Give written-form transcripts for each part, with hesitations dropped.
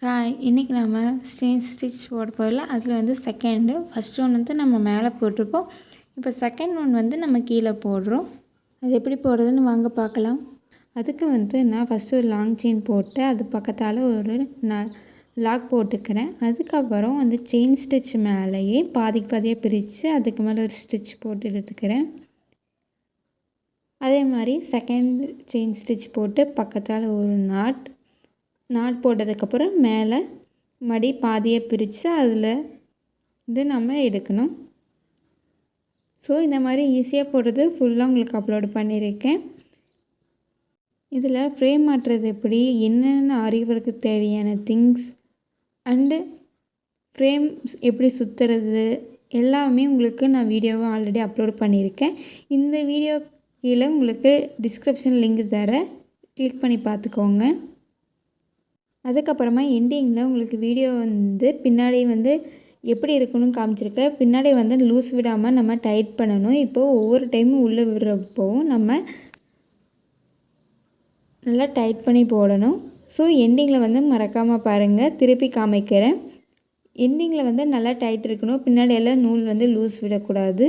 இன்றைக்கி நம்ம ஸ்டிச் போட போகிறல அதில் வந்து செகண்டு ஃபஸ்ட் ஒன் வந்து நம்ம மேலே போட்டிருப்போம். இப்போ செகண்ட் ஒன் வந்து நம்ம கீழே போடுறோம். அது எப்படி போடுறதுன்னு வாங்க பார்க்கலாம். அதுக்கு வந்து நான் ஃபஸ்ட்டு ஒரு லாங் செயின் போட்டு அது பக்கத்தால் ஒரு லாக் போட்டுக்கிறேன். அதுக்கப்புறம் வந்து செயின் ஸ்டிச் மேலேயே பாதிக்கு பாதியாக பிரித்து அதுக்கு மேலே ஒரு ஸ்டிச் போட்டு எடுத்துக்கிறேன். அதே மாதிரி செகண்ட் செயின் ஸ்டிச் போட்டு பக்கத்தால் ஒரு நாட் போட்டதுக்கப்புறம் மேலே மடி பாதியை பிரித்து அதில் இது நம்ம எடுக்கணும். ஸோ இந்த மாதிரி ஈஸியாக போடுறது ஃபுல்லாக உங்களுக்கு அப்லோட் பண்ணியிருக்கேன். இதில் ஃப்ரேம் மாட்டுறது எப்படி, என்னென்ன அறிவுக்கு தேவையான திங்ஸ் அண்டு ஃப்ரேம் எப்படி சுற்றுறது எல்லாமே உங்களுக்கு நான் வீடியோவை ஆல்ரெடி அப்லோட் பண்ணியிருக்கேன். இந்த வீடியோ கீழே உங்களுக்கு டிஸ்கிரிப்ஷன் லிங்க் தரேன், கிளிக் பண்ணி பார்த்துக்கோங்க. அதுக்கப்புறமா எண்டிங்கில் உங்களுக்கு வீடியோ வந்து பின்னாடி வந்து எப்படி இருக்கணும்னு காமிச்சிருக்கேன். பின்னாடி வந்து லூஸ் விடாமல் நம்ம டைட் பண்ணணும். இப்போது ஒவ்வொரு டைமும் உள்ளே விடுறப்போவும் நம்ம நல்லா டைட் பண்ணி போடணும். ஸோ எண்டிங்கில் வந்து மறக்காமல் பாருங்கள், திருப்பி காமிக்கிறேன். எண்டிங்கில் வந்து நல்லா டைட் இருக்கணும், பின்னாடி எல்லாம் நூல் வந்து லூஸ் விடக்கூடாது.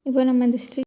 இப்போ நம்ம இந்த